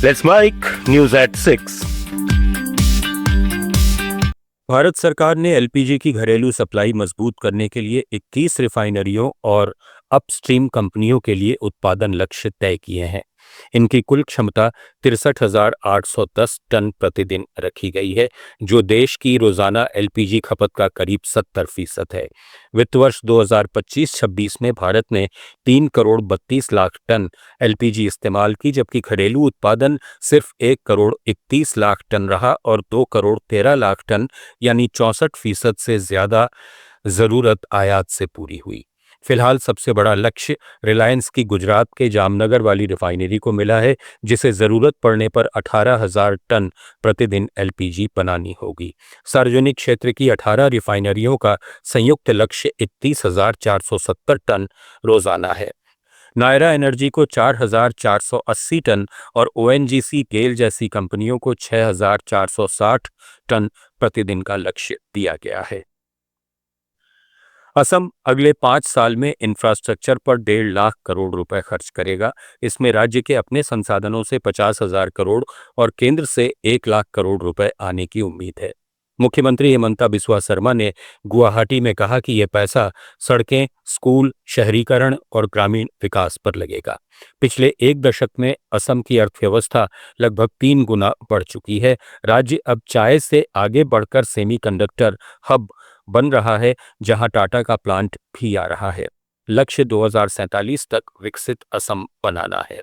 Let's make news at 6. Bharat सरकार ने LPG की घरेलू सप्लाई मजबूत करने के लिए 21 रिफाइनरियों और अपस्ट्रीम कंपनियों के लिए उत्पादन लक्ष्य तय किए हैं। इनकी कुल क्षमता 63,810 टन प्रतिदिन रखी गई है, जो देश की रोजाना एलपीजी खपत का करीब 70% है। वित्त वर्ष 2025-26 में भारत ने 3 करोड़ 32 लाख टन एलपीजी इस्तेमाल की, जबकि घरेलू उत्पादन सिर्फ 1 करोड़ 31 लाख टन रहा और 2 करोड़ 13 लाख टन यानी 64% से ज्यादा जरूरत आयात से पूरी हुई। फिलहाल सबसे बड़ा लक्ष्य रिलायंस की गुजरात के जामनगर वाली रिफाइनरी को मिला है, जिसे जरूरत पड़ने पर 18,000 टन प्रतिदिन एलपीजी बनानी होगी। सार्वजनिक क्षेत्र की 18 रिफाइनरियों का संयुक्त लक्ष्य 31,470 टन रोजाना है। नायरा एनर्जी को 4,480 टन और ओएनजीसी गेल जैसी कंपनियों को 6,460 टन प्रतिदिन का लक्ष्य दिया गया है। असम अगले 5 साल में इंफ्रास्ट्रक्चर पर 1.5 लाख करोड़ रुपए खर्च करेगा। इसमें राज्य के अपने संसाधनों से 50,000 करोड़ और केंद्र से 1 लाख करोड़ रुपए आने की उम्मीद है। मुख्यमंत्री हिमंता बिस्वा शर्मा ने गुवाहाटी में कहा कि यह पैसा सड़कें, स्कूल, शहरीकरण और ग्रामीण विकास पर लगेगा। पिछले 1 दशक में असम की अर्थव्यवस्था लगभग 3 गुना बढ़ चुकी है। राज्य अब चाय से आगे बढ़कर सेमीकंडक्टर हब बन रहा है, जहां टाटा का प्लांट भी आ रहा है। लक्ष्य 2047 तक विकसित असम बनाना है।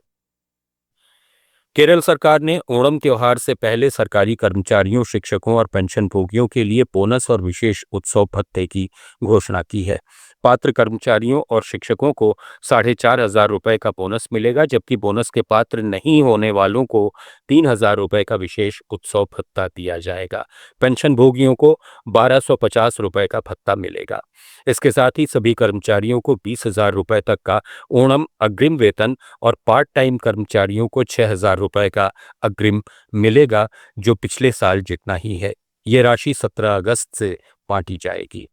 केरल सरकार ने ओणम त्योहार से पहले सरकारी कर्मचारियों, शिक्षकों और पेंशनभोगियों के लिए बोनस और विशेष उत्सव भत्ते की घोषणा की है। पात्र कर्मचारियों और शिक्षकों को 4,500 रुपए का बोनस मिलेगा, जबकि बोनस के पात्र नहीं होने वालों को 3,000 रुपए का विशेष उत्सव भत्ता दिया जाएगा। पेंशनभोगियों को 1,250 रुपए का भत्ता मिलेगा। इसके साथ ही सभी कर्मचारियों को 20,000 रुपए तक का ओणम अग्रिम वेतन और पार्ट टाइम कर्मचारियों को 6,000 रुपए का अग्रिम मिलेगा, जो पिछले साल जितना ही है। ये राशि 17 अगस्त से बांटी जाएगी।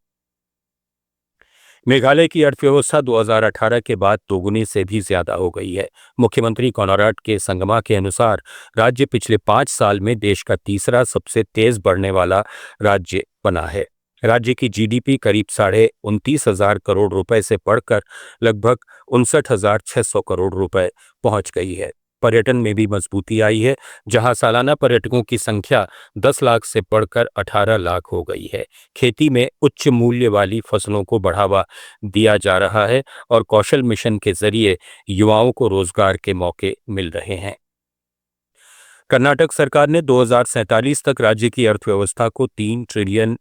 मेघालय की अर्थव्यवस्था 2018 के बाद दोगुनी से भी ज्यादा हो गई है। मुख्यमंत्री कोनराड के संगमा के अनुसार राज्य पिछले 5 साल में देश का तीसरा सबसे तेज बढ़ने वाला राज्य बना है। राज्य की जीडीपी करीब 29,500 करोड़ रुपए से बढ़कर लगभग 59,600 करोड़ रुपए पहुंच गई है। पर्यटन में भी मजबूती आई है, जहां सालाना पर्यटकों की संख्या 10 लाख से बढ़कर 18 लाख हो गई है। खेती में उच्च मूल्य वाली फसलों को बढ़ावा दिया जा रहा है और कौशल मिशन के जरिए युवाओं को रोजगार के मौके मिल रहे हैं। कर्नाटक सरकार ने 2047 तक राज्य की अर्थव्यवस्था को $3 ट्रिलियन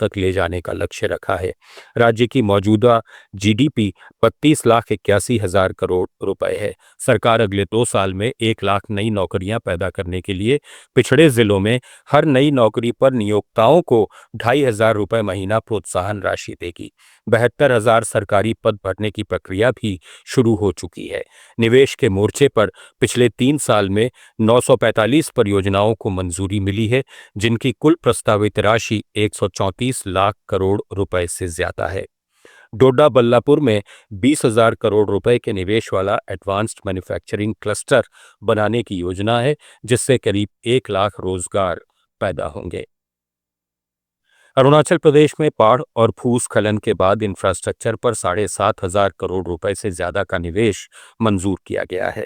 तक ले जाने का लक्ष्य रखा है। राज्य की मौजूदा जीडीपी 32,81,000 करोड़ रुपए है। सरकार अगले 2 साल में 1 लाख नई नौकरियां पैदा करने के लिए पिछड़े जिलों में हर नई नौकरी पर नियोक्ताओं को 2,500 रुपए महीना प्रोत्साहन राशि देगी। 72,000 सरकारी पद भरने की प्रक्रिया भी शुरू हो चुकी है। निवेश के मोर्चे पर पिछले 3 साल में 945 परियोजनाओं को मंजूरी मिली है, जिनकी कुल प्रस्तावित राशि 134 लाख करोड़ रुपए से ज्यादा है। डोडा बल्लापुर में 20,000 करोड़ रुपए के निवेश वाला एडवांस्ड मैन्युफैक्चरिंग क्लस्टर बनाने की योजना है, जिससे करीब 1 लाख रोजगार पैदा होंगे। अरुणाचल प्रदेश में बाढ़ और भूस्खलन के बाद इंफ्रास्ट्रक्चर पर 7,500 करोड़ रुपए से ज्यादा का निवेश मंजूर किया गया है।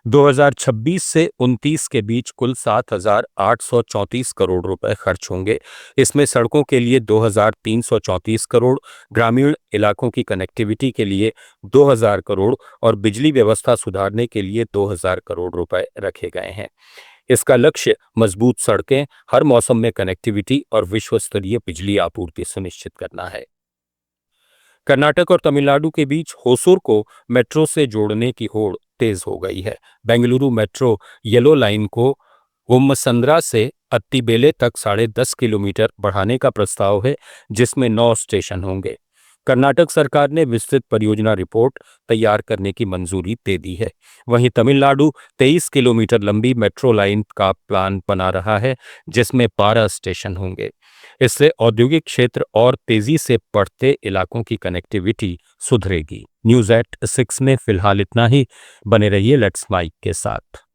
2026 से 29 के बीच कुल 7,834 करोड़ रुपए खर्च होंगे। इसमें सड़कों के लिए 2,334 करोड़, ग्रामीण इलाकों की कनेक्टिविटी के लिए 2,000 करोड़ और बिजली व्यवस्था सुधारने के लिए 2,000 करोड़ रुपए रखे गए हैं। इसका लक्ष्य मजबूत सड़कें, हर मौसम में कनेक्टिविटी और विश्व स्तरीय बिजली आपूर्ति सुनिश्चित करना है। कर्नाटक और तमिलनाडु के बीच होसूर को मेट्रो से जोड़ने की होड़ तेज हो गई है। बेंगलुरु मेट्रो येलो लाइन को वोम्मसंद्रा से अत्तीबेले तक 10.5 किलोमीटर बढ़ाने का प्रस्ताव है, जिसमें 9 स्टेशन होंगे। कर्नाटक सरकार ने विस्तृत परियोजना रिपोर्ट तैयार करने की मंजूरी दे दी है। वहीं तमिलनाडु 23 किलोमीटर लंबी मेट्रो लाइन का प्लान बना रहा है, जिसमें 12 स्टेशन होंगे। इससे औद्योगिक क्षेत्र और तेजी से बढ़ते इलाकों की कनेक्टिविटी सुधरेगी। न्यूज़ एट 6 में फिलहाल इतना ही। बने रहिए लेट्स माइक के साथ।